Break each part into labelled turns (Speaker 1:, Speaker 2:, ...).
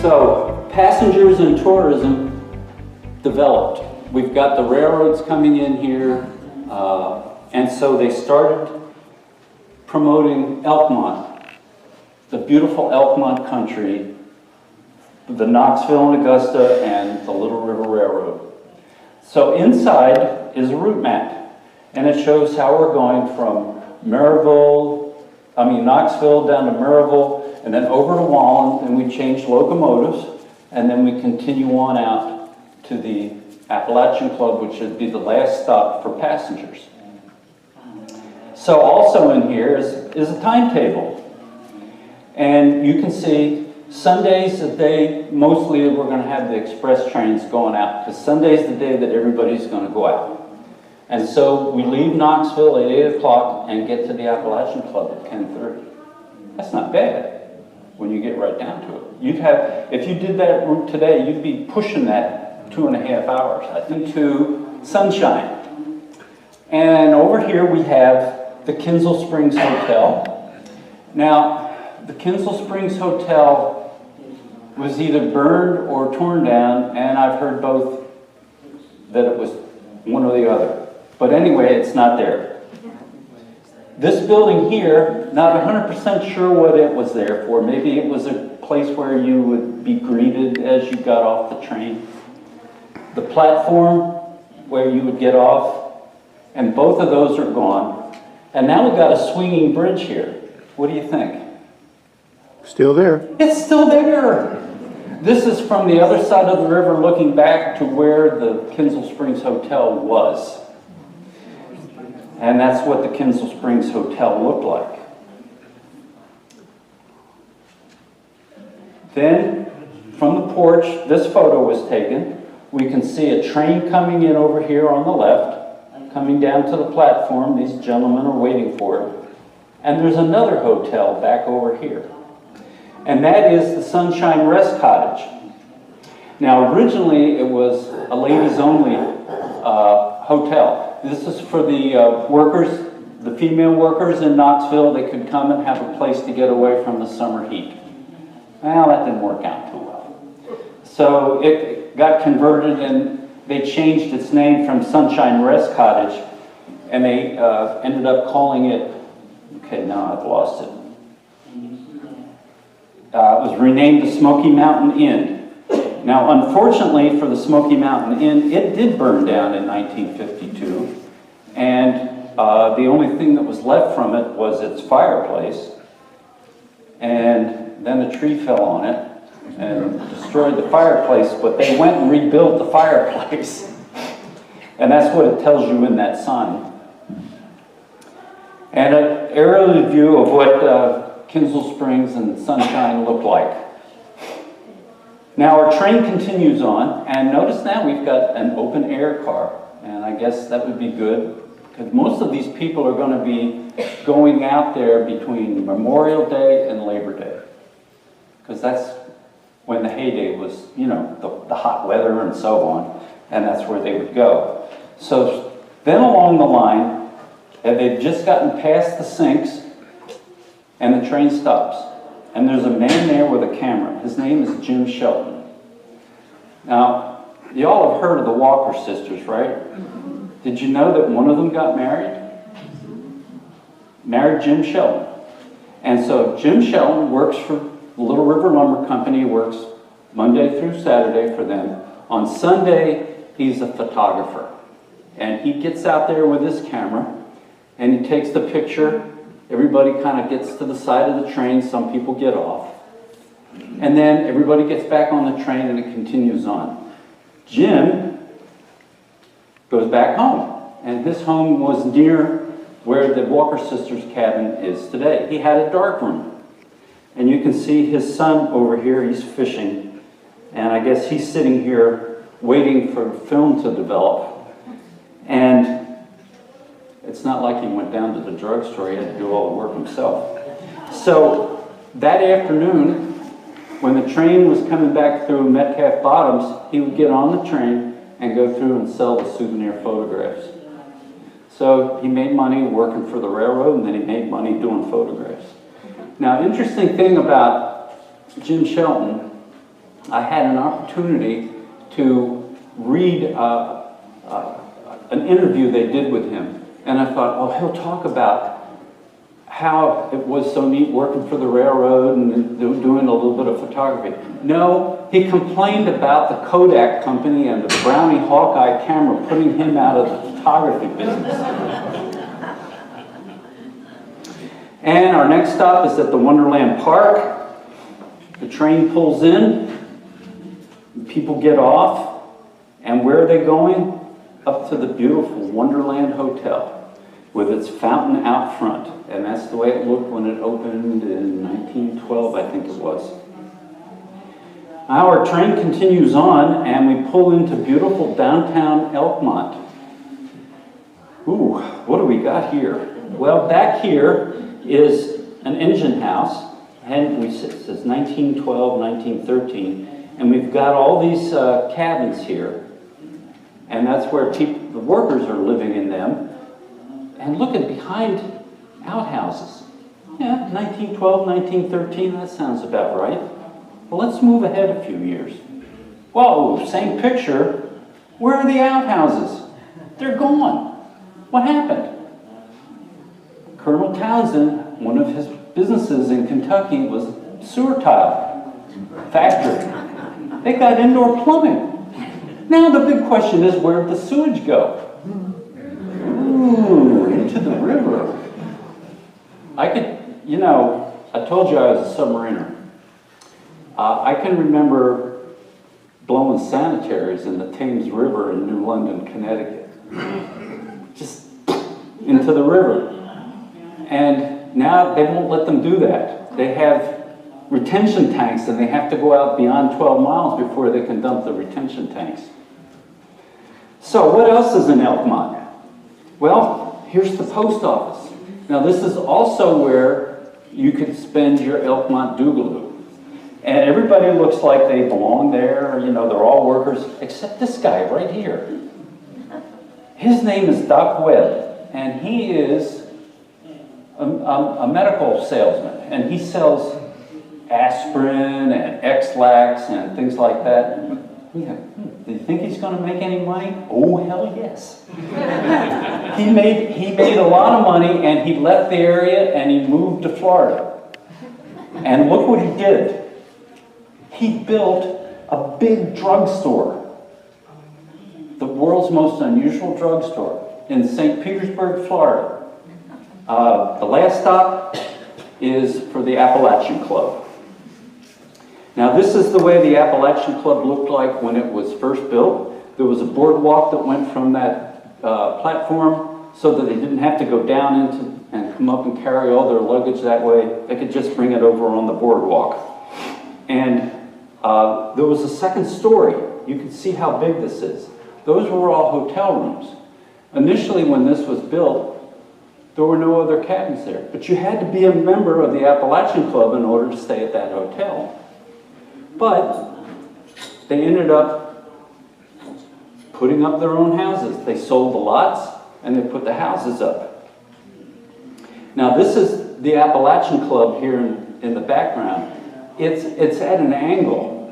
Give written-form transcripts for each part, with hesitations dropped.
Speaker 1: So passengers and tourism developed. We've got the railroads coming in here, and so they started promoting Elkmont, the beautiful Elkmont country, the Knoxville and Augusta, and the Little River Railroad. So inside is a route map, and it shows how we're going from Knoxville down to Maryville, and then over to Wallen, and we change locomotives, and then we continue on out to the Appalachian Club, which would be the last stop for passengers. So also in here is a timetable. And you can see Sunday's the day, mostly we're going to have the express trains going out, because Sunday's the day that everybody's going to go out. And so we leave Knoxville at 8 o'clock and get to the Appalachian Club at 10:30. That's not bad when you get right down to it. You'd have, if you did that route today, you'd be pushing that 2.5 hours, I think, to Sunshine. And over here we have the Kinsel Springs Hotel. Now, the Kinsel Springs Hotel was either burned or torn down, and I've heard both, that it was one or the other. But anyway, it's not there. This building here, not 100% sure what it was there for. Maybe it was a place where you would be greeted as you got off the train. The platform where you would get off, and both of those are gone. And now we've got a swinging bridge here. What do you think?
Speaker 2: Still there.
Speaker 1: It's still there. This is from the other side of the river looking back to where the Kinsel Springs Hotel was. And that's what the Kinsel Springs Hotel looked like. Then, from the porch, this photo was taken. We can see a train coming in over here on the left, coming down to the platform. These gentlemen are waiting for it. And there's another hotel back over here. And that is the Sunshine Rest Cottage. Now, originally, it was a ladies-only hotel. This is for the workers, the female workers in Knoxville. They could come and have a place to get away from the summer heat. Well, that didn't work out too well. So it got converted, and they changed its name from Sunshine Rest Cottage, and they ended up calling it, okay, now I've lost it. It was renamed the Smoky Mountain Inn. Now, unfortunately for the Smoky Mountain Inn, it did burn down in 1952, and the only thing that was left from it was its fireplace, and then a tree fell on it and destroyed the fireplace, but they went and rebuilt the fireplace, and that's what it tells you in that sign. And an aerial view of what Kinsel Springs and Sunshine looked like. Now our train continues on, and notice now we've got an open air car, and I guess that would be good, because most of these people are going to be going out there between Memorial Day and Labor Day, because that's when the heyday was, you know, the hot weather and so on, and that's where they would go. So then along the line, they've just gotten past the sinks, and the train stops. And there's a man there with a camera. His name is Jim Shelton. Now, y'all have heard of the Walker sisters, right? Did you know that one of them got married? Married Jim Shelton. And so Jim Shelton works for the Little River Lumber Company, works Monday through Saturday for them. On Sunday, he's a photographer. And he gets out there with his camera, and he takes the picture. Everybody kind of gets to the side of the train. Some people get off. And then everybody gets back on the train, and it continues on. Jim goes back home. And his home was near where the Walker sisters' cabin is today. He had a dark room. And you can see his son over here. He's fishing. And I guess he's sitting here waiting for film to develop. And it's not like he went down to the drugstore. He had to do all the work himself. So that afternoon, when the train was coming back through Metcalf Bottoms, he would get on the train and go through and sell the souvenir photographs. So he made money working for the railroad, and then he made money doing photographs. Now, interesting thing about Jim Shelton, I had an opportunity to read an interview they did with him. And I thought, oh, he'll talk about how it was so neat working for the railroad and doing a little bit of photography. No, he complained about the Kodak company and the Brownie Hawkeye camera putting him out of the photography business. And our next stop is at the Wonderland Park. The train pulls in, people get off, and where are they going? Up to the beautiful Wonderland Hotel with its fountain out front. And that's the way it looked when it opened in 1912, I think it was. Now our train continues on and we pull into beautiful downtown Elkmont. Ooh, what do we got here? Well, back here is an engine house, and it says 1912, 1913, and we've got all these cabins here, and that's where the workers are living in them. And look at behind outhouses. Yeah, 1912, 1913, that sounds about right. Well, let's move ahead a few years. Whoa, same picture. Where are the outhouses? They're gone. What happened? Colonel Townsend, one of his businesses in Kentucky was a sewer tile factory. They got indoor plumbing. Now the big question is, where did the sewage go? Ooh, into the river. I told you I was a submariner. I can remember blowing sanitaries in the Thames River in New London, Connecticut. Just into the river. And now they won't let them do that. They have retention tanks and they have to go out beyond 12 miles before they can dump the retention tanks. So what else is in Elkmont? Well, here's the post office. Now this is also where you could spend your Elkmont Doogaloo. And everybody looks like they belong there, they're all workers, except this guy right here. His name is Doc Webb, and he is a medical salesman, and he sells aspirin and X-Lax and things like that. Do you think he's going to make any money? Oh, hell yes. He made a lot of money, and he left the area and he moved to Florida. And look what he did. He built a big drugstore, the world's most unusual drugstore in St. Petersburg, Florida. The last stop is for the Appalachian Club. Now this is the way the Appalachian Club looked like when it was first built. There was a boardwalk that went from that platform so that they didn't have to go down into and come up and carry all their luggage that way. They could just bring it over on the boardwalk. And there was a second story. You can see how big this is. Those were all hotel rooms. Initially when this was built, there were no other cabins there. But you had to be a member of the Appalachian Club in order to stay at that hotel. But they ended up putting up their own houses. They sold the lots and they put the houses up. Now this is the Appalachian Club here in the background. It's at an angle.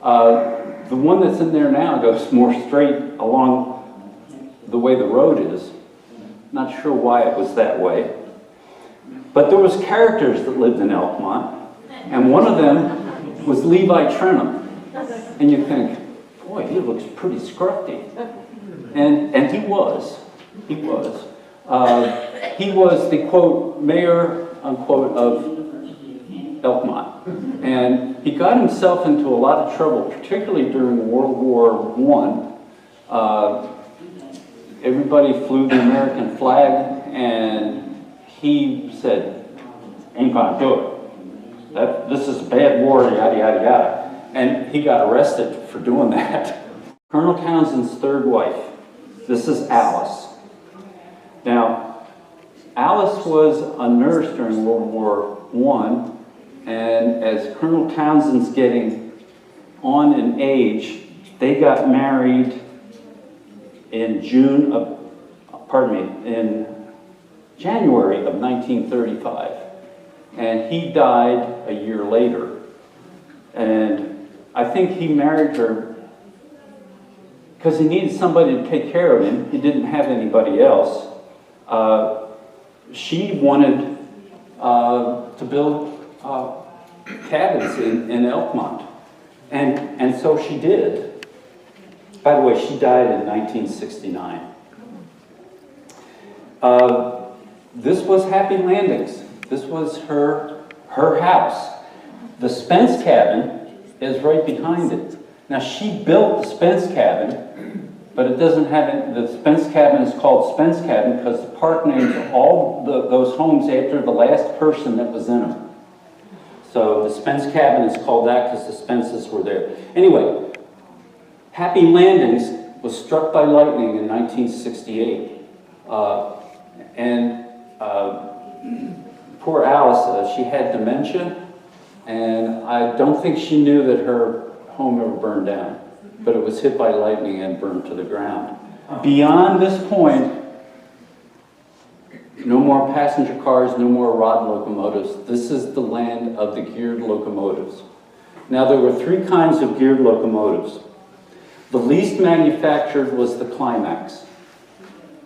Speaker 1: The one that's in there now goes more straight along the way the road is. Not sure why it was that way. But there was characters that lived in Elkmont, and one of them was Levi Trenum. And you think, boy, he looks pretty scruffy. And he was. He was. He was the, quote, mayor, unquote, of Elkmont. And he got himself into a lot of trouble, particularly during World War I. Everybody flew the American flag, and he said, ain't gonna do it. This is a bad war, yada, yada, yada. And he got arrested for doing that. Colonel Townsend's third wife, this is Alice. Now, Alice was a nurse during World War I, and as Colonel Townsend's getting on in age, they got married in in January of 1935. And he died a year later. And I think he married her because he needed somebody to take care of him. He didn't have anybody else. She wanted to build cabins in Elkmont. And so she did. By the way, she died in 1969. This was Happy Landings. This was her house. The Spence cabin is right behind it. Now, she built the Spence cabin, but it doesn't have it. The Spence cabin is called Spence cabin because the park names all those homes after the last person that was in them. So the Spence cabin is called that because the Spences were there. Anyway, Happy Landings was struck by lightning in 1968. Poor Alice, she had dementia, and I don't think she knew that her home ever burned down, but it was hit by lightning and burned to the ground. Beyond this point, no more passenger cars, no more rod locomotives. This is the land of the geared locomotives. Now, there were three kinds of geared locomotives. The least manufactured was the Climax,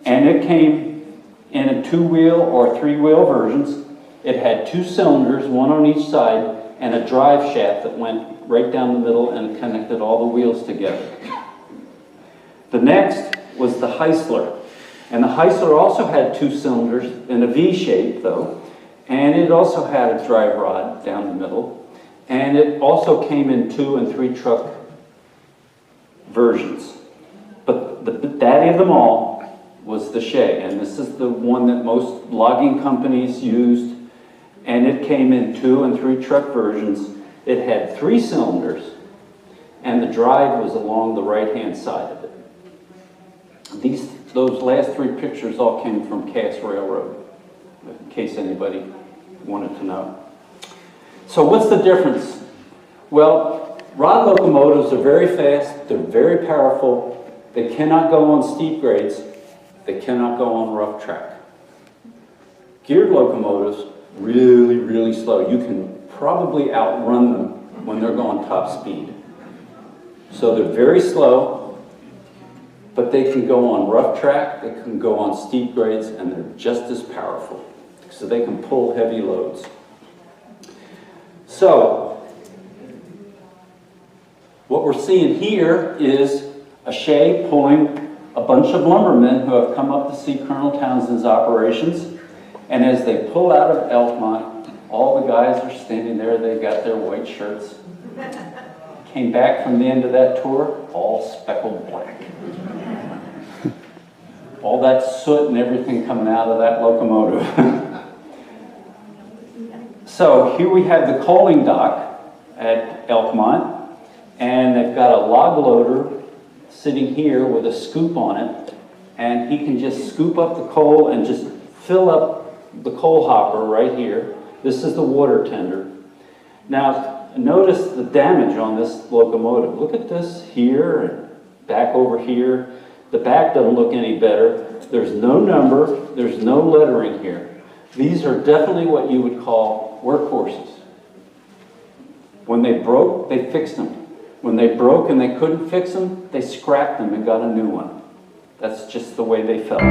Speaker 1: and it came in a two-wheel or three-wheel versions. It had two cylinders, one on each side, and a drive shaft that went right down the middle and connected all the wheels together. The next was the Heisler. And the Heisler also had two cylinders in a V shape, though, and it also had a drive rod down the middle, and it also came in 2 and 3 truck versions. But the daddy of them all was the Shea, and this is the one that most logging companies used, and it came in 2 and 3 truck versions. It had 3 cylinders, and the drive was along the right-hand side of it. Those last 3 pictures all came from Cass Railroad, in case anybody wanted to know. So what's the difference? Well, rod locomotives are very fast, they're very powerful, they cannot go on steep grades, they cannot go on rough track. Geared locomotives, really, really slow. You can probably outrun them when they're going top speed. So they're very slow, but they can go on rough track, they can go on steep grades, and they're just as powerful. So they can pull heavy loads. So, what we're seeing here is a Shea pulling a bunch of lumbermen who have come up to see Colonel Townsend's operations. And as they pull out of Elkmont, all the guys are standing there, they got their white shirts. Came back from the end of that tour, all speckled black. All that soot and everything coming out of that locomotive. So here we have the coaling dock at Elkmont, and they've got a log loader sitting here with a scoop on it, and he can just scoop up the coal and just fill up the coal hopper right here. This is the water tender. Now, notice the damage on this locomotive. Look at this here and back over here. The back doesn't look any better. There's no number, there's no lettering here. These are definitely what you would call workhorses. When they broke, they fixed them. When they broke and they couldn't fix them, they scrapped them and got a new one. That's just the way they felt.